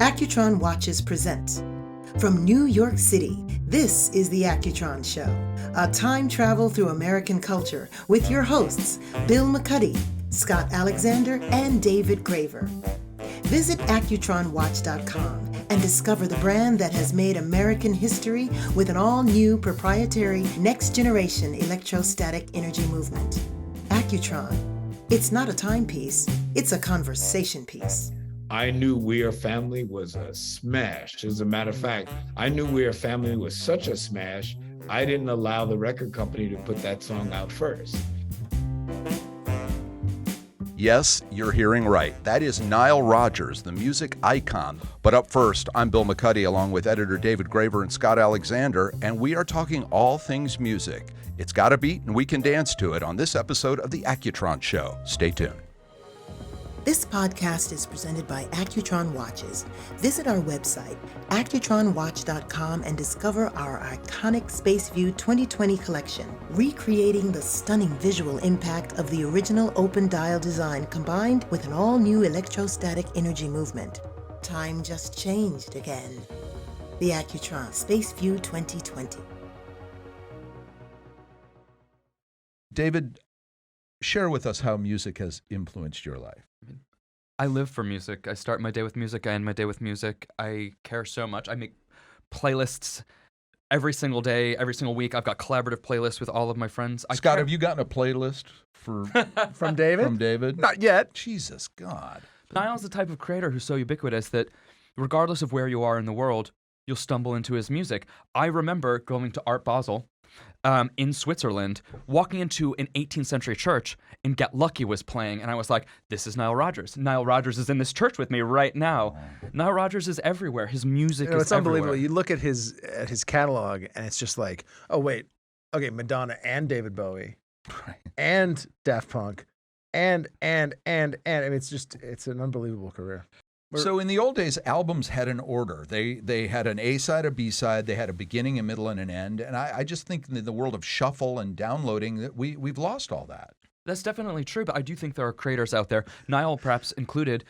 Accutron Watches present. From New York City, this is the Accutron Show, a time travel through American culture with your hosts, Bill McCuddy, Scott Alexander, and David Graver. Visit AccutronWatch.com and discover the brand that has made American history with an all-new proprietary next-generation electrostatic energy movement. Accutron. It's not a timepiece, it's a conversation piece. I knew We Are Family was a smash. As a matter of fact, I knew We Are Family was such a smash, I didn't allow the record company to put that song out first. Yes, you're hearing right. That is Nile Rodgers, the music icon. But up first, I'm Bill McCuddy, along with editor David Graver and Scott Alexander, and we are talking all things music. It's got a beat, and we can dance to it on this episode of The Accutron Show. Stay tuned. This podcast is presented by Accutron Watches. Visit our website, accutronwatch.com, and discover our iconic Space View 2020 collection, recreating the stunning visual impact of the original open dial design combined with an all-new electrostatic energy movement. Time just changed again. The Accutron Space View 2020. David, share with us how music has influenced your life. I live for music. I start my day with music. I end my day with music. I care so much. I make playlists every single day, every single week. I've got collaborative playlists with all of my friends. Scott, have you gotten a playlist for from David? From David? Not yet. Jesus, God. Niall's the type of creator who's so ubiquitous that regardless of where you are in the world, you'll stumble into his music. I remember going to Art Basel in Switzerland, walking into an 18th century church, and Get Lucky was playing, and I was like, this is Nile Rodgers. Nile Rodgers is in this church with me right now. Nile Rodgers is everywhere. His music is it's unbelievable. everywhere. You look at his catalog, and it's just like, oh, wait, okay, Madonna and David Bowie and Daft Punk and I mean, it's an unbelievable career. So in the old days, albums had an order. They had an A-side, a B-side. They had a beginning, a middle, and an end. And I just think in the world of shuffle and downloading that we've lost all that. That's definitely true, but I do think there are creators out there, Nile perhaps included,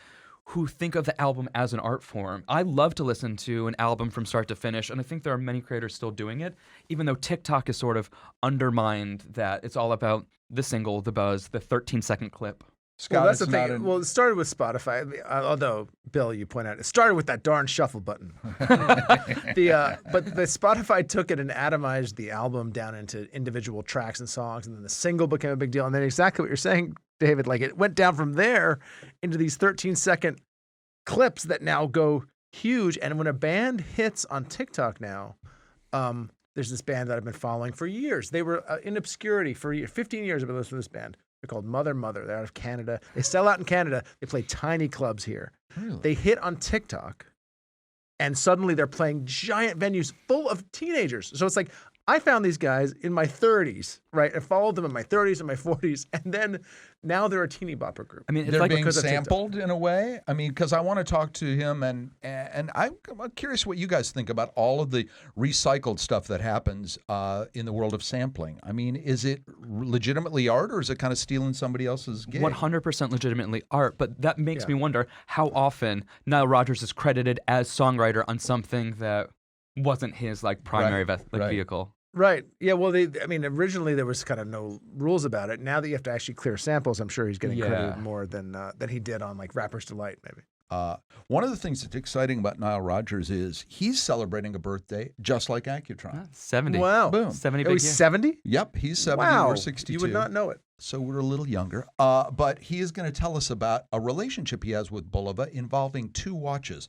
who think of the album as an art form. I love to listen to an album from start to finish, and I think there are many creators still doing it, even though TikTok has sort of undermined that. It's all about the single, the buzz, the 13-second clip. Scott, well, that's the thing. Well, it started with Spotify, although, Bill, you point out, it started with that darn shuffle button. But the Spotify took it and atomized the album down into individual tracks and songs, and then the single became a big deal. And then exactly what you're saying, David, like it went down from there into these 13-second clips that now go huge. And when a band hits on TikTok now, there's this band that I've been following for years. They were in obscurity for 15 years. I've been listening to this band. They're called Mother. They're out of Canada. They sell out in Canada. They play tiny clubs here. Really? They hit on TikTok, and suddenly they're playing giant venues full of teenagers. So it's like, I found these guys in my 30s, right? I followed them in my 30s and my 40s, and then now they're a teeny bopper group. I mean, it's they're like being because of sampled in a way. I mean, because I want to talk to him, and I'm curious what you guys think about all of the recycled stuff that happens in the world of sampling. I mean, is it legitimately art, or is it kind of stealing somebody else's gig? 100% legitimately art, but that makes me wonder how often Nile Rodgers is credited as songwriter on something that wasn't his primary vehicle. Right. Yeah. Well, originally there was kind of no rules about it. Now that you have to actually clear samples, I'm sure he's getting credited more than he did on Rapper's Delight, maybe. One of the things that's exciting about Nile Rodgers is he's celebrating a birthday just like Accutron. 70. Wow. Boom. 70 Oh, big he's year. 70? Yep, he's 70. Wow. We're 62. You would not know it. So we're a little younger. But he is going to tell us about a relationship he has with Bulova involving two watches.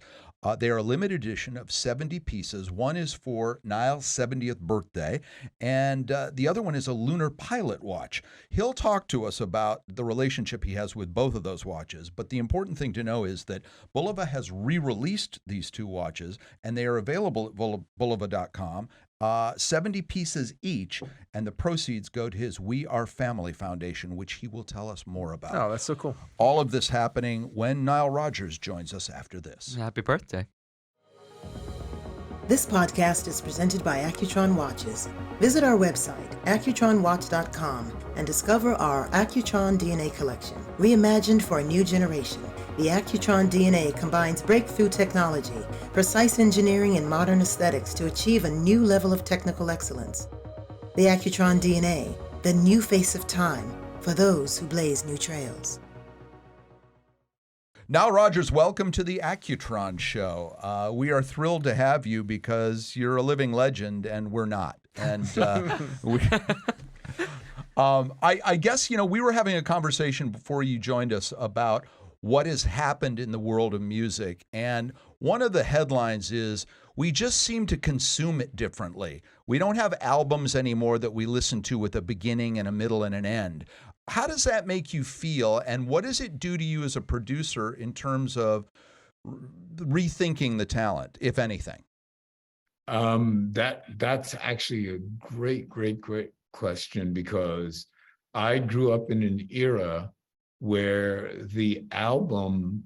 They are a limited edition of 70 pieces. One is for Nile's 70th birthday, and the other one is a lunar pilot watch. He'll talk to us about the relationship he has with both of those watches, but the important thing to know is that Bulova has re-released these two watches, and they are available at bulova.com. 70 pieces each, and the proceeds go to his We Are Family Foundation, which he will tell us more about. Oh, that's so cool. All of this happening when Nile Rodgers joins us after this. Happy birthday. This podcast is presented by Accutron Watches. Visit our website, accutronwatch.com, and discover our Accutron DNA collection. Reimagined for a new generation, the Accutron DNA combines breakthrough technology, precise engineering, and modern aesthetics to achieve a new level of technical excellence. The Accutron DNA, the new face of time for those who blaze new trails. Nile Rodgers, welcome to the Accutron Show. We are thrilled to have you because you're a living legend and we're not. And I guess, we were having a conversation before you joined us about what has happened in the world of music. And one of the headlines is, we just seem to consume it differently. We don't have albums anymore that we listen to with a beginning and a middle and an end. How does that make you feel, and what does it do to you as a producer in terms of rethinking the talent, if anything? That's actually a great question, because I grew up in an era where the album,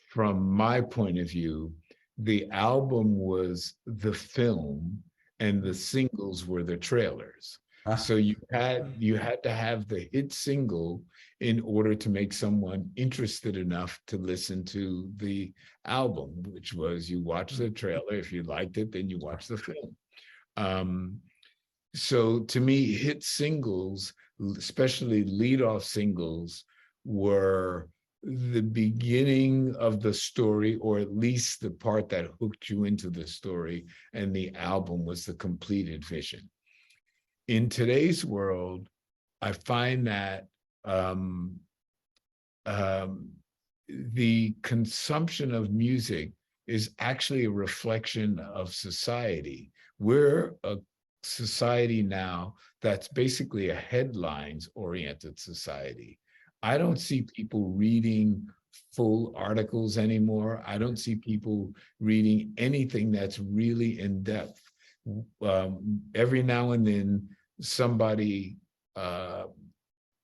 from my point of view, the album was the film and the singles were the trailers. So you had to have the hit single in order to make someone interested enough to listen to the album, which was you watch the trailer. If you liked it, then you watch the film. So to me, hit singles, especially lead-off singles, were the beginning of the story, or at least the part that hooked you into the story, and the album was the completed vision. In today's world, I find that the consumption of music is actually a reflection of society. We're a society now that's basically a headlines-oriented society. I don't see people reading full articles anymore. I don't see people reading anything that's really in depth. Every now and then, somebody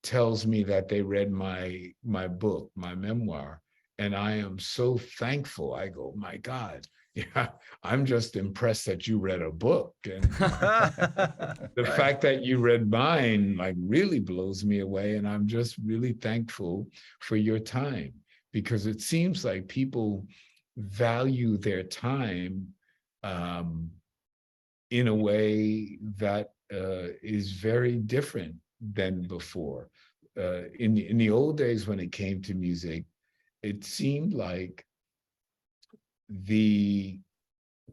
tells me that they read my book, my memoir, and I am so thankful. I go, my God, yeah, I'm just impressed that you read a book. And the fact that you read mine really blows me away. And I'm just really thankful for your time, because it seems like people value their time in a way that is very different than before. In the old days, when it came to music, it seemed like the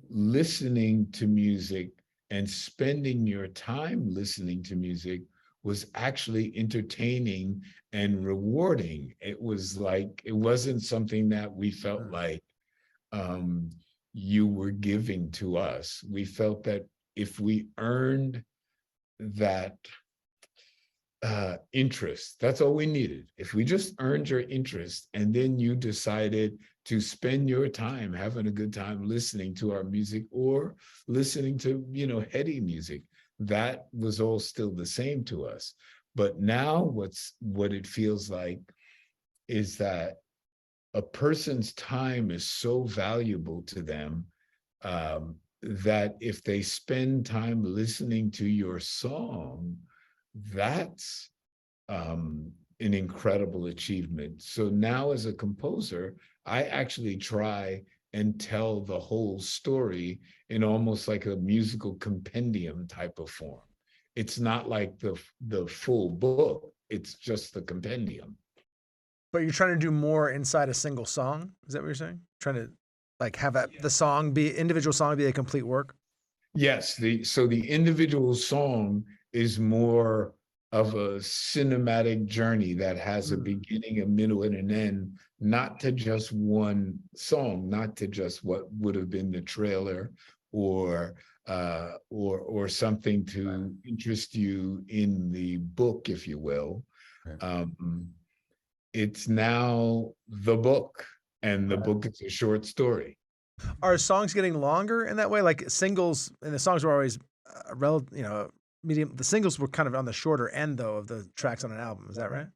listening to music and spending your time listening to music was actually entertaining and rewarding. It was like, it wasn't something that we felt like you were giving to us. We felt that if we earned that interest, that's all we needed. If we just earned your interest, and then you decided to spend your time having a good time listening to our music or listening to, heady music, that was all still the same to us. But now what it feels like is that a person's time is so valuable to them that if they spend time listening to your song, that's an incredible achievement. So now, as a composer, I actually try and tell the whole story in almost like a musical compendium type of form. It's not like the full book, it's just the compendium. But you're trying to do more inside a single song? Is that what you're saying? Trying to have the song individual song be a complete work? Yes, so the individual song is more of a cinematic journey that has a beginning, a middle, and an end, not to just one song, not to just what would have been the trailer or something to interest you in the book, if you will. Right. It's now the book, and the book is a short story. Are songs getting longer in that way? Like singles, and the songs were always medium. The singles were kind of on the shorter end, though, of the tracks on an album. Is that right?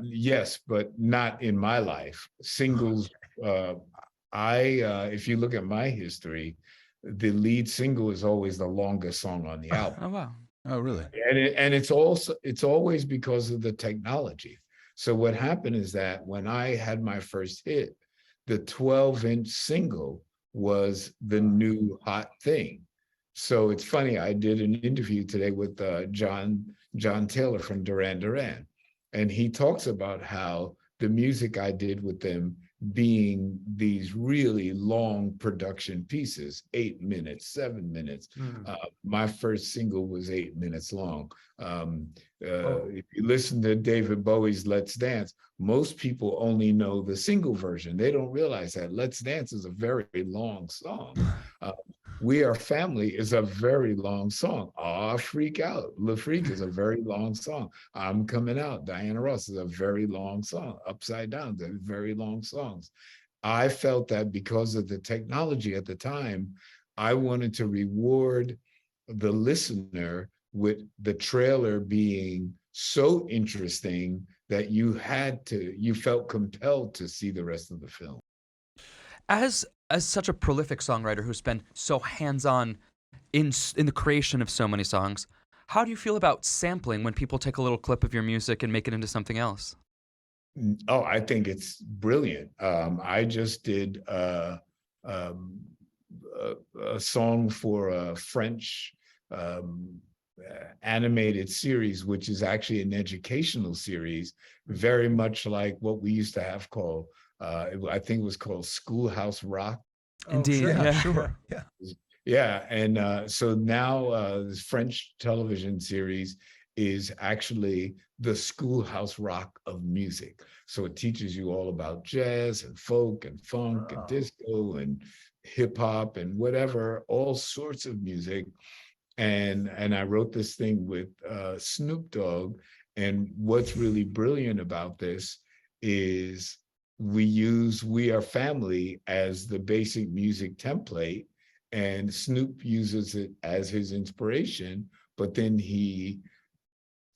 Yes, but not in my life. Singles, if you look at my history, the lead single is always the longest song on the album. Oh wow. Oh, really? And it's always because of the technology. So what happened is that when I had my first hit, the 12-inch single was the new hot thing. So it's funny, I did an interview today with John Taylor from Duran Duran, and he talks about how the music I did with them being these really long production pieces, 8 minutes, 7 minutes. My first single was 8 minutes long. If you listen to David Bowie's Let's Dance, most people only know the single version. They don't realize that Let's Dance is a very long song. We Are Family is a very long song. Ah, Freak Out, Le Freak is a very long song. I'm Coming Out, Diana Ross is a very long song. Upside Down, they're very long songs. I felt that because of the technology at the time, I wanted to reward the listener with the trailer being so interesting that you felt compelled to see the rest of the film. As such a prolific songwriter who's been so hands-on in the creation of so many songs, how do you feel about sampling when people take a little clip of your music and make it into something else? Oh, I think it's brilliant. I just did a song for a French animated series, which is actually an educational series, very much like what we used to have called, I think it was called Schoolhouse Rock. Indeed, sure. Yeah, yeah. sure. Yeah. Yeah, and so now this French television series is actually the Schoolhouse Rock of music. So it teaches you all about jazz and folk and funk and disco and hip hop and whatever, all sorts of music. And I wrote this thing with Snoop Dogg. And what's really brilliant about this is we use We Are Family as the basic music template, and Snoop uses it as his inspiration, but then he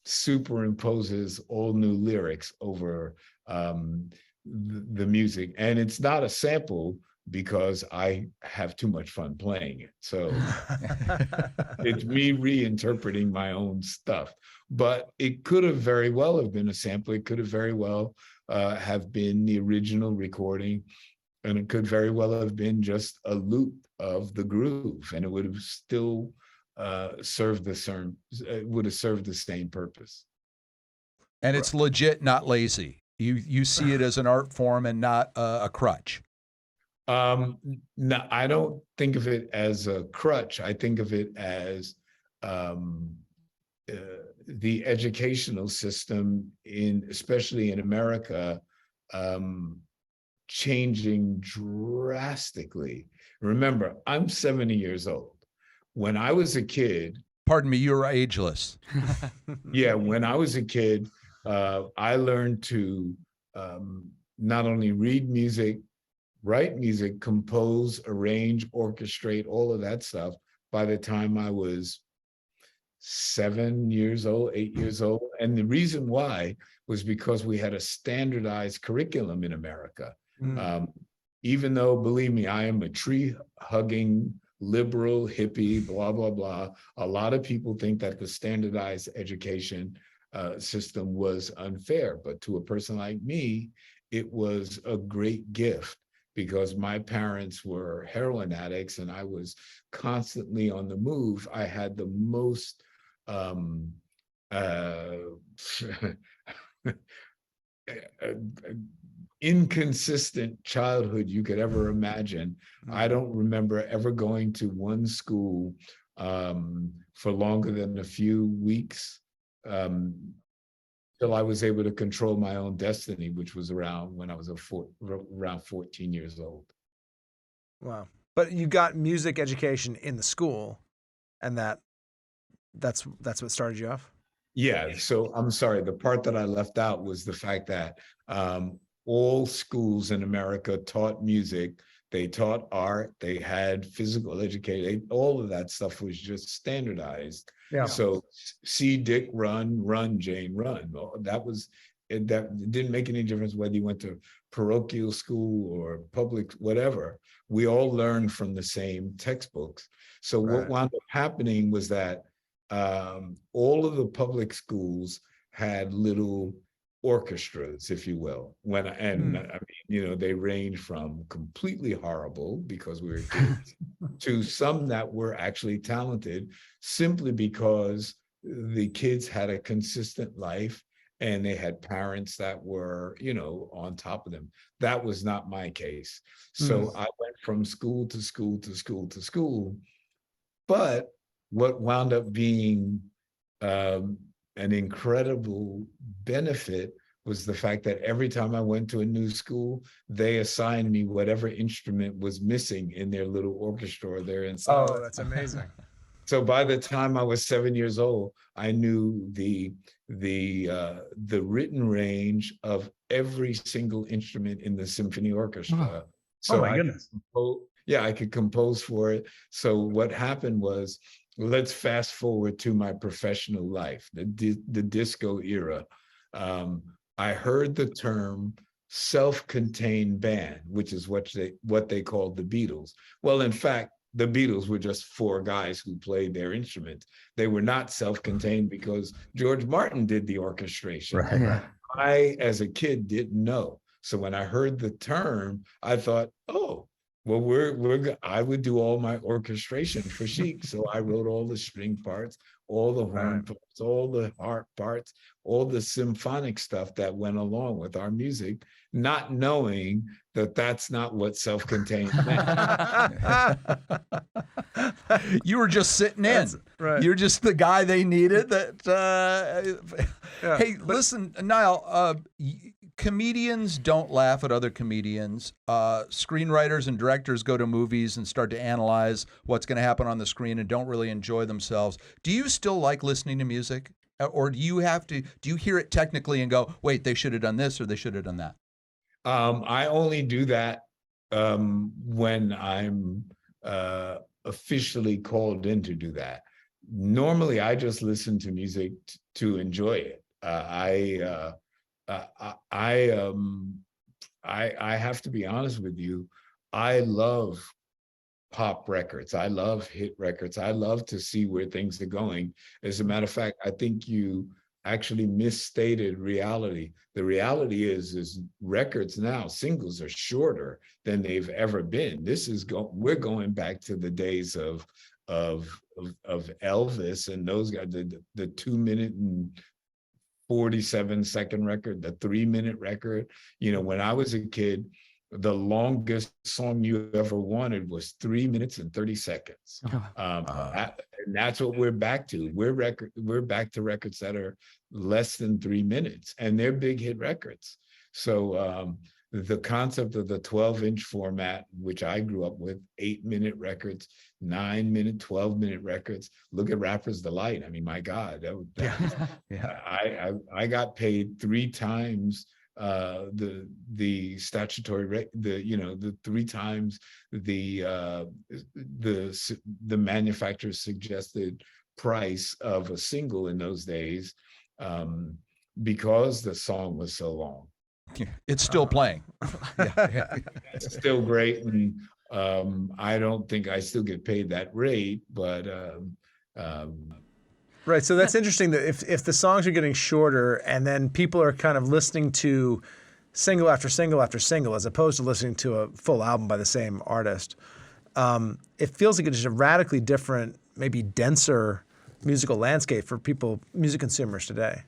superimposes all new lyrics over the music. And it's not a sample because I have too much fun playing it. So it's me reinterpreting my own stuff. But it could have very well have been a sample. It could have very well have been the original recording. And it could very well have been just a loop of the groove, and it would have still served the same purpose. And it's legit, not lazy. You see it as an art form and not a crutch. No, I don't think of it as a crutch. I think of it as the educational system, especially in America, changing drastically. Remember, I'm 70 years old. When I was a kid, Pardon me, you're ageless. yeah, when I was a kid, I learned to not only read music, write music, compose, arrange, orchestrate, all of that stuff by the time I was 7 years old, 8 years old. And the reason why was because we had a standardized curriculum in America. Even though, believe me, I am a tree-hugging liberal hippie, blah, blah, blah. A lot of people think that the standardized education system was unfair. But to a person like me, it was a great gift because my parents were heroin addicts and I was constantly on the move. I had the most inconsistent childhood you could ever imagine. I don't remember ever going to one school for longer than a few weeks till I was able to control my own destiny, which was around when I was around 14 years old. Wow. But you got music education in the school, and that's what started you off? Yeah, so I'm sorry, the part that I left out was the fact that all schools in America taught music, they taught art, they had physical education, all of that stuff was just standardized. Yeah. So see Dick run, run Jane run. That was That didn't make any difference whether you went to parochial school or public, whatever. We all learned from the same textbooks. So what wound up happening was that all of the public schools had little orchestras, if you will. I mean, they range from completely horrible because we were kids to some that were actually talented, simply because the kids had a consistent life and they had parents that were, on top of them. That was not my case. So I went from school to school to school to school. But what wound up being an incredible benefit was the fact that every time I went to a new school, they assigned me whatever instrument was missing in their little orchestra there inside. Oh, that's amazing. So by the time I was 7 years old, I knew the written range of every single instrument in the symphony orchestra. Oh my goodness. I could compose for it. So what happened was, let's fast forward to my professional life, the disco era. I heard the term self-contained band, which is what they called the Beatles. Well, in fact, the Beatles were just four guys who played their instruments. They were not self-contained because George Martin did the orchestration. Right. I, as a kid, didn't know. So when I heard the term, I thought, oh, well, I would do all my orchestration for CHIC. So I wrote all the string parts, all the horn parts, all the harp parts, all the symphonic stuff that went along with our music, not knowing that that's not what self-contained meant. You were just sitting in. Right. You're just the guy they needed. Listen, Nile, comedians don't laugh at other comedians. Screenwriters and directors go to movies and start to analyze what's going to happen on the screen and don't really enjoy themselves. Do you still like listening to music? Or do you hear it technically and go, wait, they should have done this or they should have done that? I only do that when I'm officially called in to do that. Normally, I just listen to music to enjoy it. I have to be honest with you. I love pop records. I love hit records. I love to see where things are going. As a matter of fact, I think you actually misstated reality. The reality is records now, singles are shorter than they've ever been. We're going back to the days of Elvis and those guys, the 2 minute and 47-second record, the 3-minute record. When I was a kid, the longest song you ever wanted was 3 minutes and 30 seconds. And that's what we're back to. We're back to records that are less than 3 minutes, and they're big hit records. So the concept of the 12-inch format, which I grew up with, 8-minute records, 9-minute, 12-minute records. Look at Rapper's Delight. I mean, my God, I got paid 3 times the statutory rate, the 3 times the manufacturer's suggested price of a single in those days, because the song was so long. It's still playing. It's still great, and I don't think I still get paid that rate, but right. So that's interesting that if the songs are getting shorter and then people are kind of listening to single after single after single, as opposed to listening to a full album by the same artist, it feels like it's a radically different, maybe denser musical landscape for music consumers today.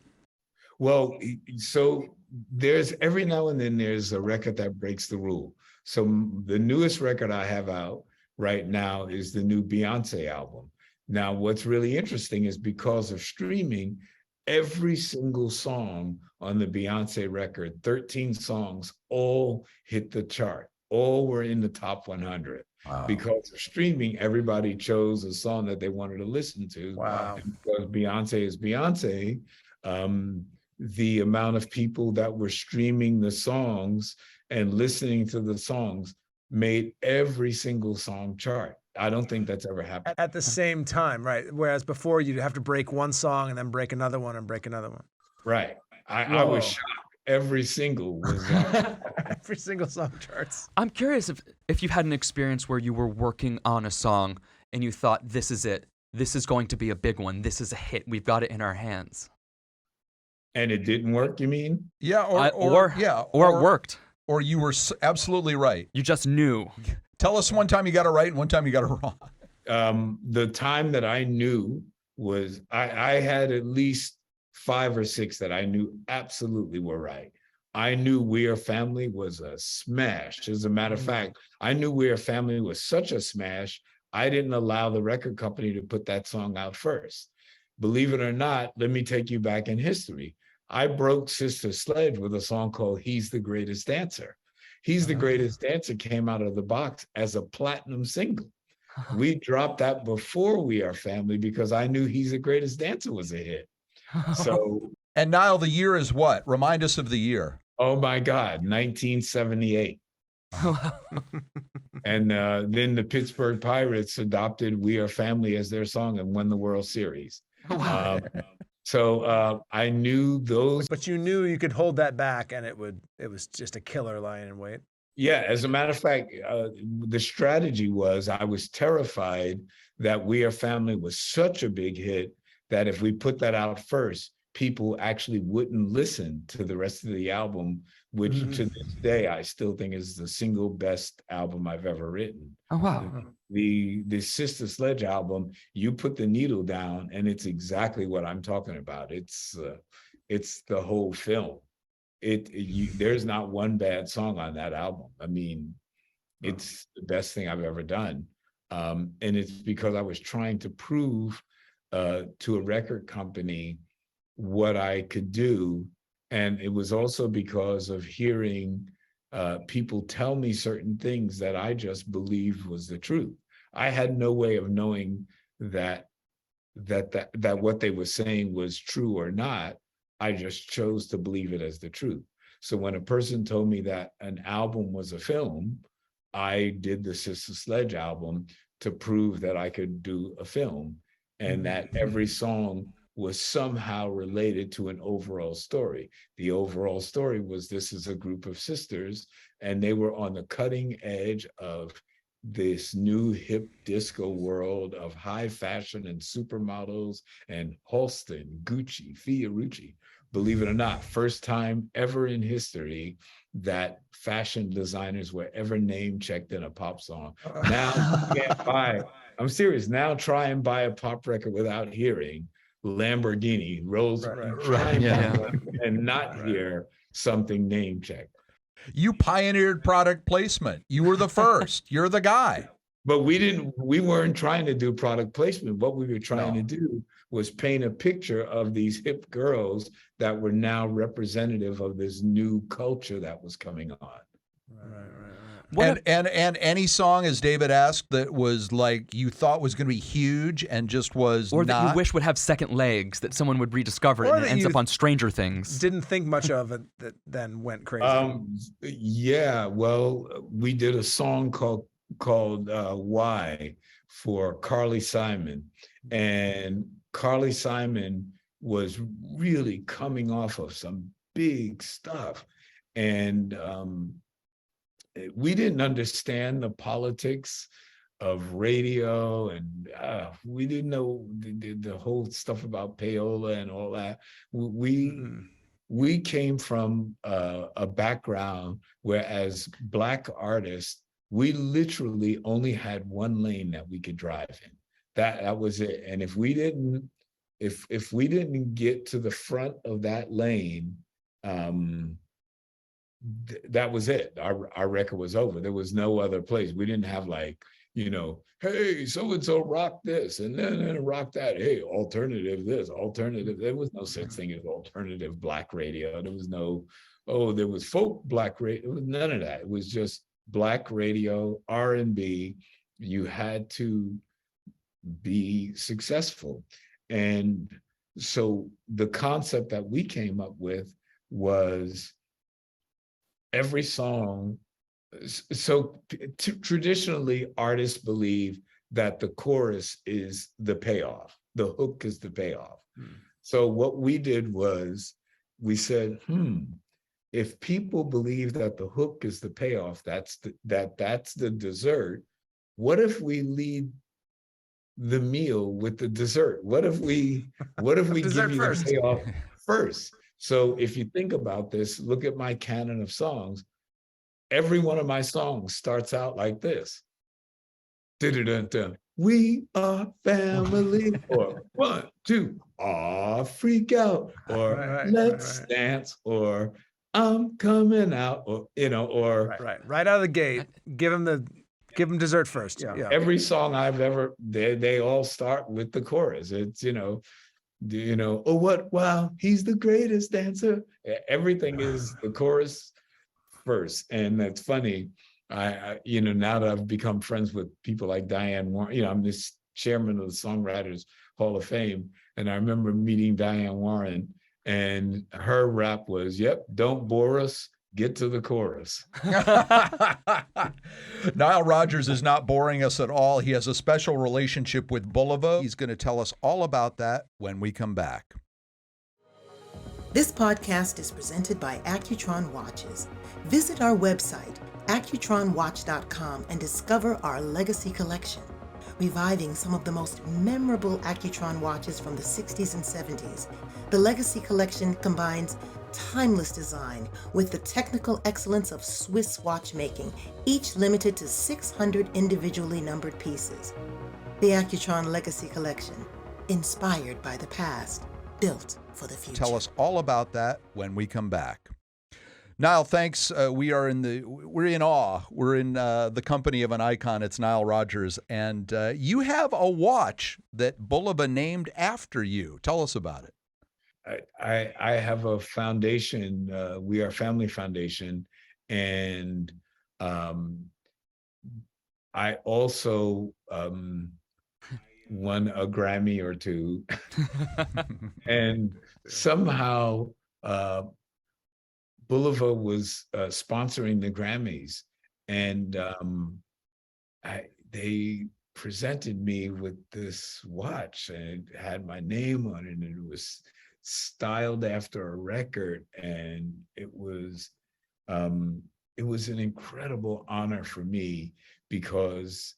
Well, so there's every now and then there's a record that breaks the rule. So the newest record I have out right now is the new Beyonce album. Now, what's really interesting is because of streaming, every single song on the Beyonce record, 13 songs, all hit the chart. All were in the top 100. Wow. Because of streaming, everybody chose a song that they wanted to listen to. Wow. And because Beyonce is Beyonce, the amount of people that were streaming the songs and listening to the songs made every single song chart. I don't think that's ever happened. At the same time, right? Whereas before you'd have to break one song and then break another one and break another one. Right. I was shocked. every single was on. Every single song charts. I'm curious if you've had an experience where you were working on a song and you thought, this is it. This is going to be a big one. This is a hit. We've got it in our hands. And it didn't work, you mean? Yeah, or it worked. Or you were absolutely right. You just knew. Tell us one time you got it right and one time you got it wrong. The time that I knew was I had at least 5 or 6 that I knew absolutely were right. I knew We Are Family was a smash. As a matter of fact, I knew We Are Family was such a smash, I didn't allow the record company to put that song out first. Believe it or not, let me take you back in history. I broke Sister Sledge with a song called He's the Greatest Dancer. He's the Greatest Dancer came out of the box as a platinum single. We dropped that before We Are Family because I knew He's the Greatest Dancer was a hit. So, and Nile, the year is what? Remind us of the year. Oh my God, 1978. And then the Pittsburgh Pirates adopted We Are Family as their song and won the World Series. So I knew those. But you knew you could hold that back and it was just a killer lying in wait. Yeah, as a matter of fact, the strategy was I was terrified that We Are Family was such a big hit that if we put that out first, people actually wouldn't listen to the rest of the album, which to this day, I still think is the single best album I've ever written. Oh, wow. The Sister Sledge album, you put the needle down and it's exactly what I'm talking about. It's the whole film. There's not one bad song on that album. I mean, it's the best thing I've ever done. And it's because I was trying to prove to a record company what I could do. And it was also because of hearing people tell me certain things that I just believed was the truth. I had no way of knowing that what they were saying was true or not. I just chose to believe it as the truth. So when a person told me that an album was a film, I did the Sister Sledge album to prove that I could do a film and that every song was somehow related to an overall story. The overall story was this is a group of sisters and they were on the cutting edge of this new hip disco world of high fashion and supermodels and Halston, Gucci, Fiorucci. Believe it or not, first time ever in history that fashion designers were ever name checked in a pop song. Now you can't buy, I'm serious, now try and buy a pop record without hearing Lamborghini, Rolls, and not hear something name checked. You pioneered product placement. You were the first. You're the guy. But we weren't trying to do product placement. What we were trying to do was paint a picture of these hip girls that were now representative of this new culture that was coming on. And any song, as David asked, that was like you thought was going to be huge and just was or not. That you wish would have second legs, that someone would rediscover it and it ends up on Stranger Things. Didn't think much of it, that then went crazy. Yeah, well, we did a song called Why for Carly Simon, and Carly Simon was really coming off of some big stuff, and we didn't understand the politics of radio, and we didn't know the whole stuff about payola and all that. We came from a background where, as Black artists, we literally only had one lane that we could drive in. That was it. And if we didn't get to the front of that lane, that was it. Our record was over. There was no other place. We didn't have like, hey, so-and-so rock this and then rock that. Hey, alternative this, alternative. There was no such thing as alternative Black radio. There was no, there was folk Black radio. It was none of that. It was just Black radio, R&B. You had to be successful. And so the concept that we came up with was every song. So traditionally, artists believe that the chorus is the payoff, the hook is the payoff. So what we did was we said, if people believe that the hook is the payoff, that's the dessert, what if we lead the meal with the dessert? What if we Dessert give you first. the payoff first? So if you think about this, look at my canon of songs. Every one of my songs starts out like this. Dun-dun-dun-dun. We are family, or 1, 2, freak out, or Right, let's right. dance, or I'm coming out, or or Right out of the gate, give them dessert first. Yeah. every song I've ever, they all start with the chorus. It's oh what, wow, he's the greatest dancer. Everything is the chorus first. And that's funny. I now that I've become friends with people like Diane Warren, I'm this chairman of the Songwriters Hall of Fame. And I remember meeting Diane Warren, and her rap was, yep, don't bore us, get to the chorus. Nile Rodgers is not boring us at all. He has a special relationship with Bulova. He's going to tell us all about that when we come back. This podcast is presented by Accutron Watches. Visit our website, accutronwatch.com, and discover our legacy collection, reviving some of the most memorable Accutron watches from the 60s and 70s. The legacy collection combines timeless design with the technical excellence of Swiss watchmaking, each limited to 600 individually numbered pieces. The Accutron Legacy Collection, inspired by the past, built for the future. Tell us all about that when we come back. Nile, thanks. We're in awe. We're in the company of an icon. It's Nile Rodgers, and you have a watch that Bulova named after you. Tell us about it. I have a foundation. We are Family Foundation, and I also won a Grammy or two, and somehow Bulova was sponsoring the Grammys, and they presented me with this watch, and it had my name on it, and it was styled after a record, and it was an incredible honor for me, because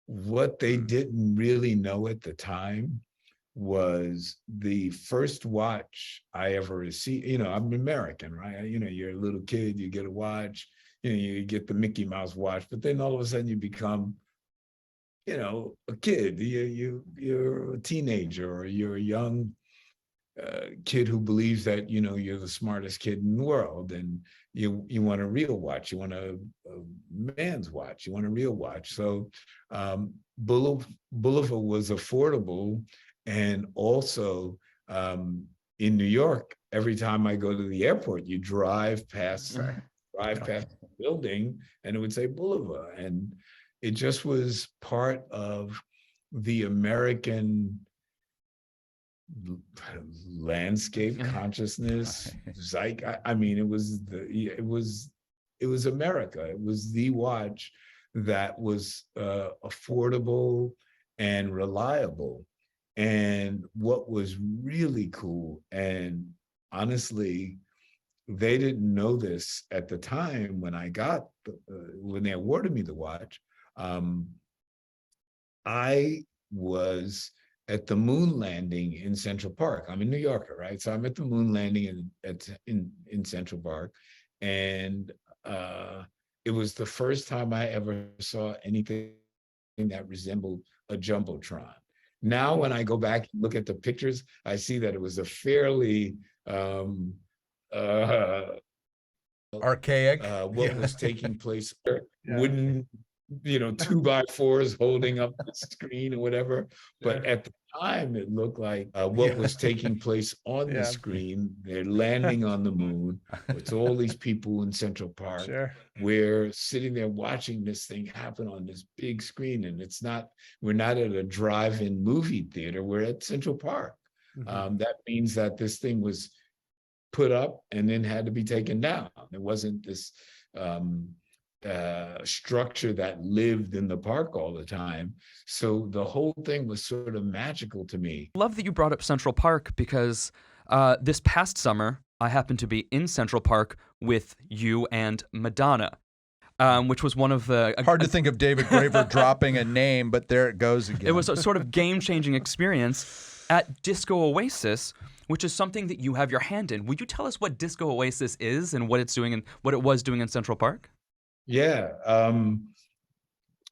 what they didn't really know at the time was the first watch I ever received. I'm American, right? You're a little kid, you get a watch, you get the Mickey Mouse watch, but then all of a sudden you become, a kid. You're a teenager, or you're a young kid who believes that you're the smartest kid in the world, and you want a real watch, you want a man's watch, you want a real watch. So Bulova was affordable, and also in New York, every time I go to the airport, you drive past the building, and it would say Bulova, and it just was part of the American landscape consciousness. It was America. It was the watch that was affordable and reliable. And what was really cool, and honestly, they didn't know this at the time when when they awarded me the watch. I was at the moon landing in Central Park. I'm a New Yorker, right? So I'm at the moon landing in Central Park, and it was the first time I ever saw anything that resembled a jumbotron. Now, when I go back and look at the pictures, I see that it was a fairly archaic. What was taking place there. Wooden 2x4s holding up the screen or whatever. But at the time, it looked like what was taking place on the screen. They're landing on the moon. It's all these people in Central Park. We're sitting there watching this thing happen on this big screen, and we're not at a drive-in movie theater. We're at Central Park. That means that this thing was put up and then had to be taken down. There wasn't this structure that lived in the park all the time. So the whole thing was sort of magical to me. Love that you brought up Central Park, because this past summer, I happened to be in Central Park with you and Madonna, which was one of the... Hard to think of David Graver dropping a name, but there it goes again. It was a sort of game-changing experience at Disco Oasis, which is something that you have your hand in. Would you tell us what Disco Oasis is and what it's doing and what it was doing in Central Park? Yeah.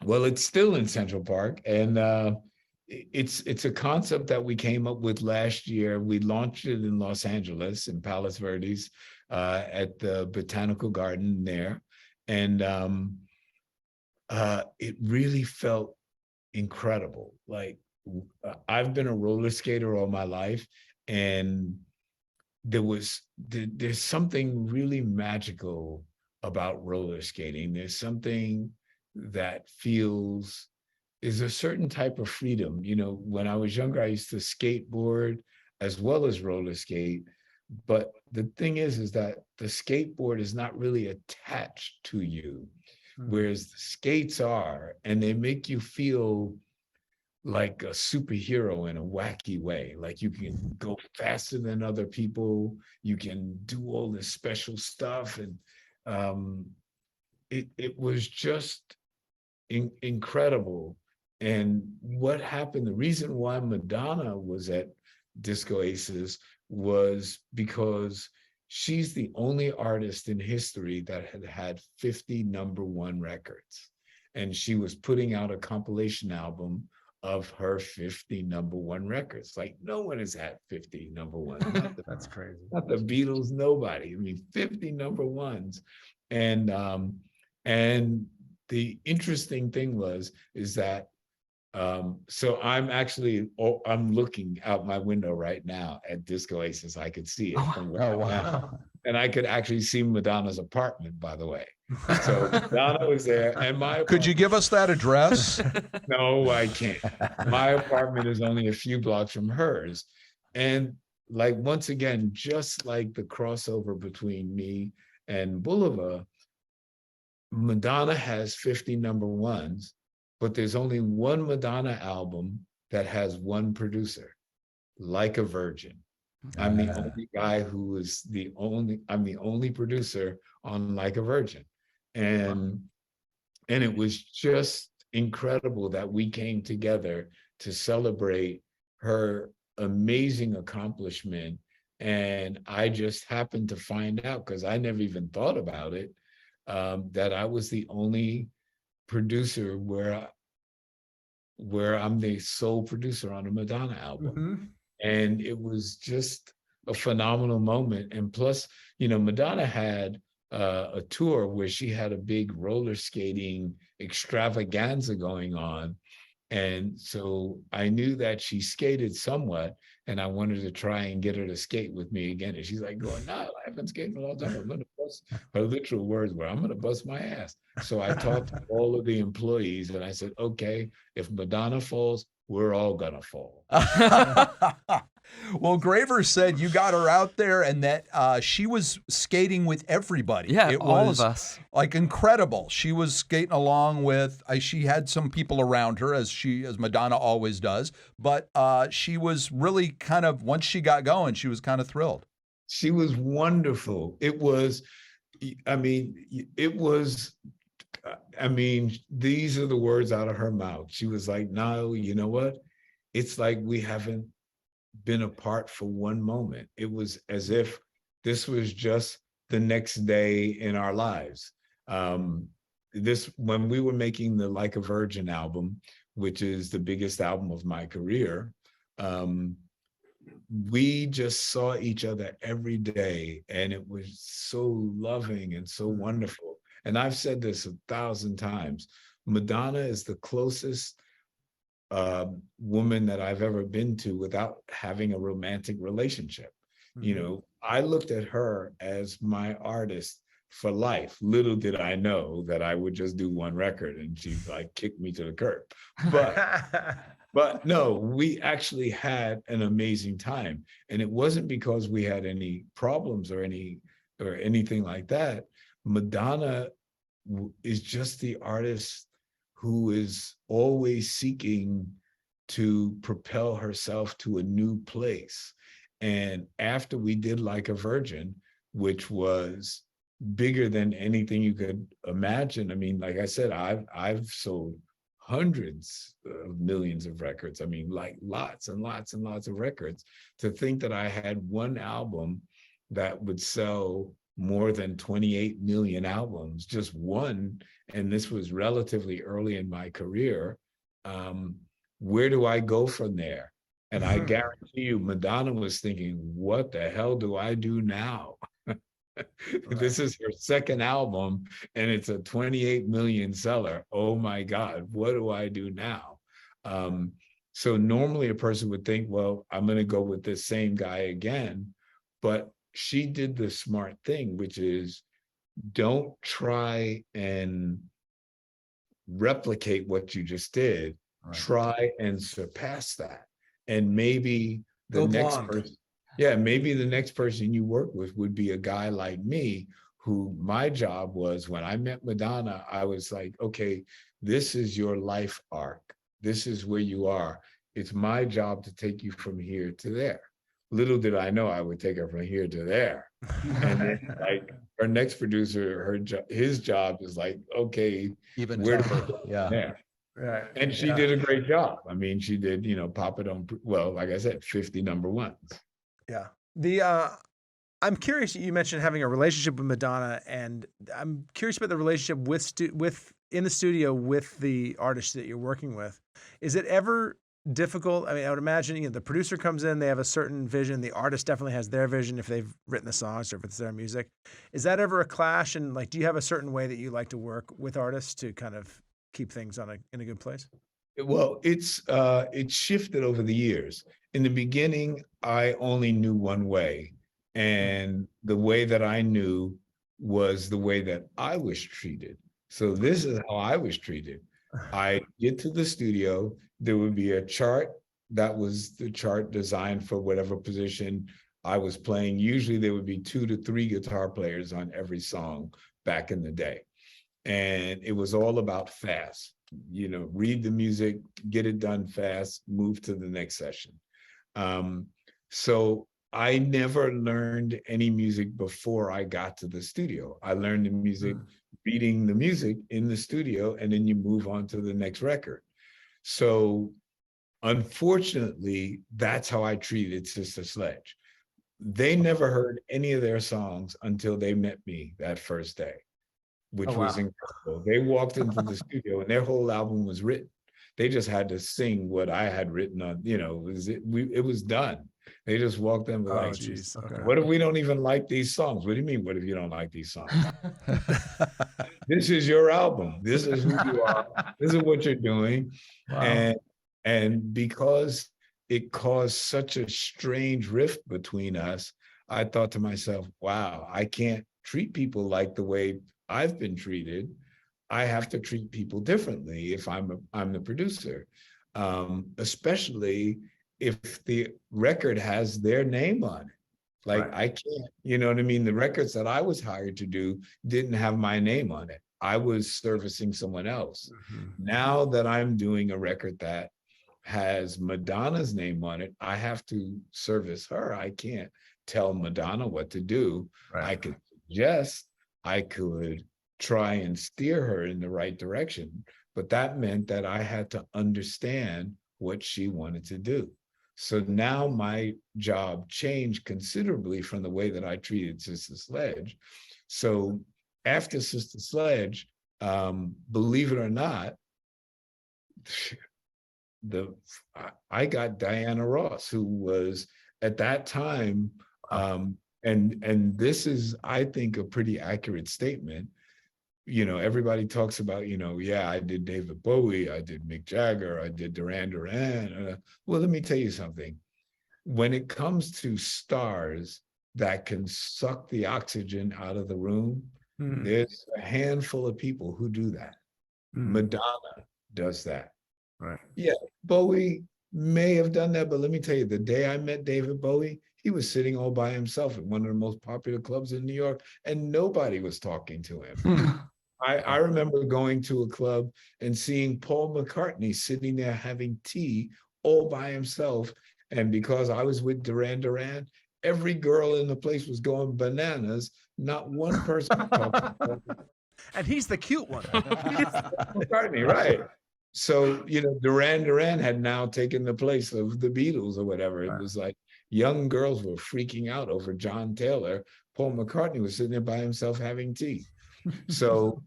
Well, it's still in Central Park, and it's a concept that we came up with last year. We launched it in Los Angeles, in Palos Verdes, at the Botanical Garden there. And it really felt incredible. Like, I've been a roller skater all my life, and there's something really magical about roller skating. There's something that is a certain type of freedom. You know, when I was younger, I used to skateboard as well as roller skate. But the thing is that the skateboard is not really attached to you, whereas the skates are, and they make you feel like a superhero in a wacky way. Like, you can go faster than other people, you can do all this special stuff, and it was just incredible. And what happened, the reason why Madonna was at Disco Oasis was because she's the only artist in history that had 50 #1 records. And she was putting out a compilation album of her 50 #1 records. Like, no one has had 50 #1. That's crazy. Not the Beatles, nobody. I mean, 50 #1s. And the interesting thing is that so I'm looking out my window right now at Disco Oasis. I could see it from where I'm at. And I could actually see Madonna's apartment, by the way. So Madonna was there, and Could you give us that address? No, I can't. My apartment is only a few blocks from hers. And like, once again, just like the crossover between me and Bulova, Madonna has 50 #1s, but there's only one Madonna album that has one producer, Like a Virgin. I'm the only guy I'm the only producer on Like a Virgin. And it was just incredible that we came together to celebrate her amazing accomplishment. And I just happened to find out, because I never even thought about it, that I was the only producer where I'm the sole producer on a Madonna album. And it was just a phenomenal moment. And plus, you know, Madonna had a tour where she had a big roller skating extravaganza going on. And so I knew that she skated somewhat, and I wanted to try and get her to skate with me again. And she's like going, "No, I haven't skated in a long time. I'm going to bust." Her literal words were, "I'm going to bust my ass." So I talked to all of the employees, and I said, "Okay, if Madonna falls, we're all going to fall." Well, Graver said you got her out there, and that she was skating with everybody. Yeah, it all was of us. like incredible. She was skating along with. She had some people around her, as Madonna always does. But she was really kind of, once she got going, she was kind of thrilled. She was wonderful. It was, I mean, these are the words out of her mouth. She was like, "Nile, you know what? It's like we haven't been apart for one moment." It was as if this was just the next day in our lives. When we were making the Like a Virgin album, which is the biggest album of my career, we just saw each other every day, and it was so loving and so wonderful. And I've said this 1,000 times, Madonna is the closest woman that I've ever been to without having a romantic relationship. You know, I looked at her as my artist for life. Little did I know that I would just do one record and she'd like kick me to the curb. But no, we actually had an amazing time. And it wasn't because we had any problems or anything like that. Madonna is just the artist who is always seeking to propel herself to a new place. And after we did Like a Virgin, which was bigger than anything you could imagine. I mean, like I said, I've sold hundreds of millions of records. I mean, like lots and lots and lots of records. To think that I had one album that would sell more than 28 million albums, just one, and this was relatively early in my career. Where do I go from there? And I guarantee you, Madonna was thinking, what the hell do I do now? This is her second album and it's a 28 million seller. Oh my God, what do I do now? So normally a person would think, well, I'm going to go with this same guy again. But she did the smart thing, which is don't try and replicate what you just did. Right. Try and surpass that. And maybe the next person, maybe the next person you work with would be a guy like me, who my job was, when I met Madonna, I was like, okay, this is your life arc. This is where you are. It's my job to take you from here to there. Little did I know I would take her from here to there. And then, like, her next producer, his job is like, okay, even where tougher. do we go Yeah. there? Right. And she did a great job. I mean, she did, pop it on, well, like I said, 50 number ones. Yeah. I'm curious, you mentioned having a relationship with Madonna, and I'm curious about the relationship with in the studio with the artists that you're working with. Is it ever difficult? I mean, I would imagine, the producer comes in, they have a certain vision. The artist definitely has their vision if they've written the songs or if it's their music. Is that ever a clash? And like, do you have a certain way that you like to work with artists to kind of keep things in a good place? Well, it's shifted over the years. In the beginning, I only knew one way. And the way that I knew was the way that I was treated. So this is how I was treated. I get to the studio, there would be a chart. That was the chart designed for whatever position I was playing. Usually there would be 2 to 3 guitar players on every song back in the day. And it was all about fast. Read the music, get it done fast, move to the next session. So I never learned any music before I got to the studio. I learned the music, reading the music in the studio, and then you move on to the next record. So unfortunately, that's how I treated Sister Sledge. They never heard any of their songs until they met me that first day, which was incredible. They walked into the studio and their whole album was written. They just had to sing what I had written on, it was done. They just walked in and were like, geez. Okay. What if we don't even like these songs? What do you mean, what if you don't like these songs? This is your album. This is who you are. This is what you're doing. Wow. And because it caused such a strange rift between us, I thought to myself, wow, I can't treat people like the way I've been treated. I have to treat people differently if I'm the producer, especially if the record has their name on it. Like, right. I can't, you know what I mean? The records that I was hired to do didn't have my name on it. I was servicing someone else. Mm-hmm. Now that I'm doing a record that has Madonna's name on it, I have to service her. I can't tell Madonna what to do. Right. I could suggest, I could try and steer her in the right direction, but that meant that I had to understand what she wanted to do. So now my job changed considerably from the way that I treated Sister Sledge. So after Sister Sledge, believe it or not, I got Diana Ross, who was at that time, and this is, I think, a pretty accurate statement. Everybody talks about, I did David Bowie, I did Mick Jagger, I did Duran Duran. Well, let me tell you something. When it comes to stars that can suck the oxygen out of the room, there's a handful of people who do that. Madonna does that. Right. Yeah, Bowie may have done that, but let me tell you, the day I met David Bowie, he was sitting all by himself at one of the most popular clubs in New York, and nobody was talking to him. I remember going to a club and seeing Paul McCartney sitting there having tea all by himself, And because I was with Duran Duran, every girl in the place was going bananas. Not one person talked. And he's the cute one. McCartney, right? So, Duran Duran had now taken the place of the Beatles or whatever. It was like young girls were freaking out over John Taylor. Paul McCartney was sitting there by himself having tea. So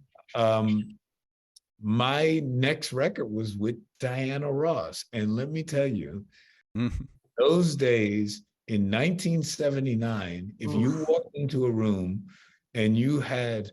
my next record was with Diana Ross. And let me tell you, those days in 1979, if you walked into a room and you had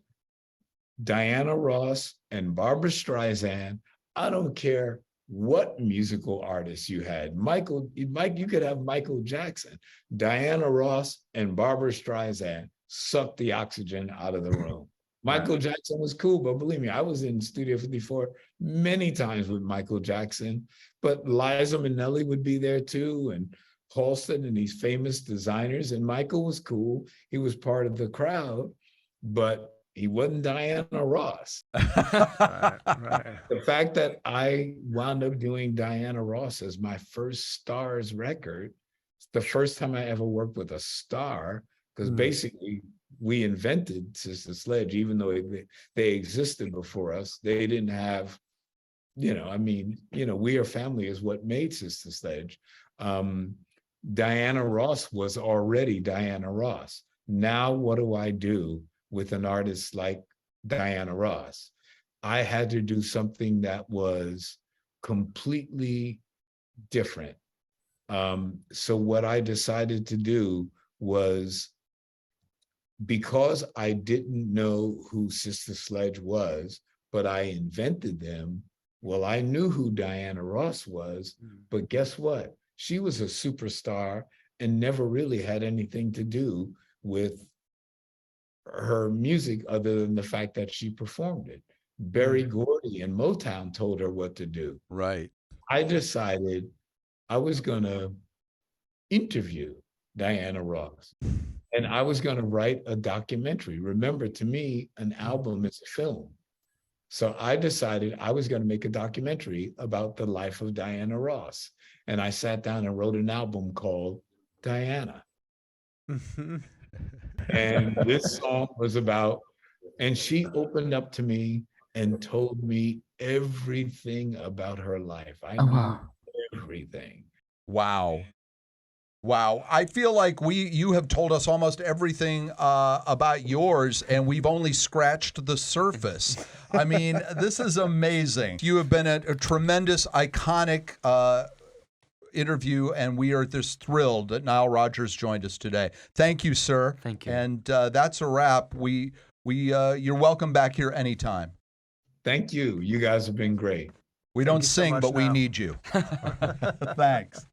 Diana Ross and Barbra Streisand, I don't care what musical artists you had. You could have Michael Jackson. Diana Ross and Barbra Streisand sucked the oxygen out of the room. Michael Jackson was cool, but believe me, I was in Studio 54 many times with Michael Jackson, but Liza Minnelli would be there too, and Halston and these famous designers, and Michael was cool. He was part of the crowd, but he wasn't Diana Ross. Right. The fact that I wound up doing Diana Ross as my first Stars record, it's the first time I ever worked with a star, because basically we invented Sister Sledge, even though they existed before us. They didn't have, We Are Family is what made Sister Sledge. Diana Ross was already Diana Ross. Now what do I do with an artist like Diana Ross? I had to do something that was completely different. So what I decided to do was, because I didn't know who Sister Sledge was, but I invented them, well, I knew who Diana Ross was, but guess what? She was a superstar and never really had anything to do with her music other than the fact that she performed it. Berry Gordy and Motown told her what to do. Right. I decided I was going to interview Diana Ross, and I was going to write a documentary. Remember, to me, an album is a film. So I decided I was going to make a documentary about the life of Diana Ross. And I sat down and wrote an album called Diana. And this song was about, and she opened up to me and told me everything about her life. I knew everything. Wow. I feel like you have told us almost everything about yours, and we've only scratched the surface. I mean, this is amazing. You have been a tremendous, iconic interview, and we are just thrilled that Nile Rodgers joined us today. Thank you, sir. Thank you. And that's a wrap. You're welcome back here anytime. Thank you. You guys have been great. We don't you so sing, much, but we Nile. need you. Thanks.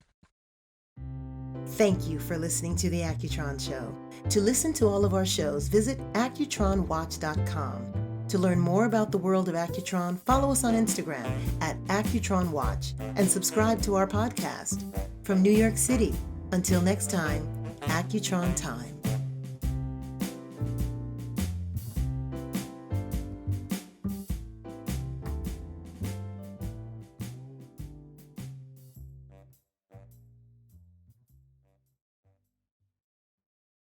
Thank you for listening to The Accutron Show. To listen to all of our shows, visit accutronwatch.com. To learn more about the world of Accutron, follow us on Instagram at AccutronWatch and subscribe to our podcast. From New York City, until next time, Accutron time.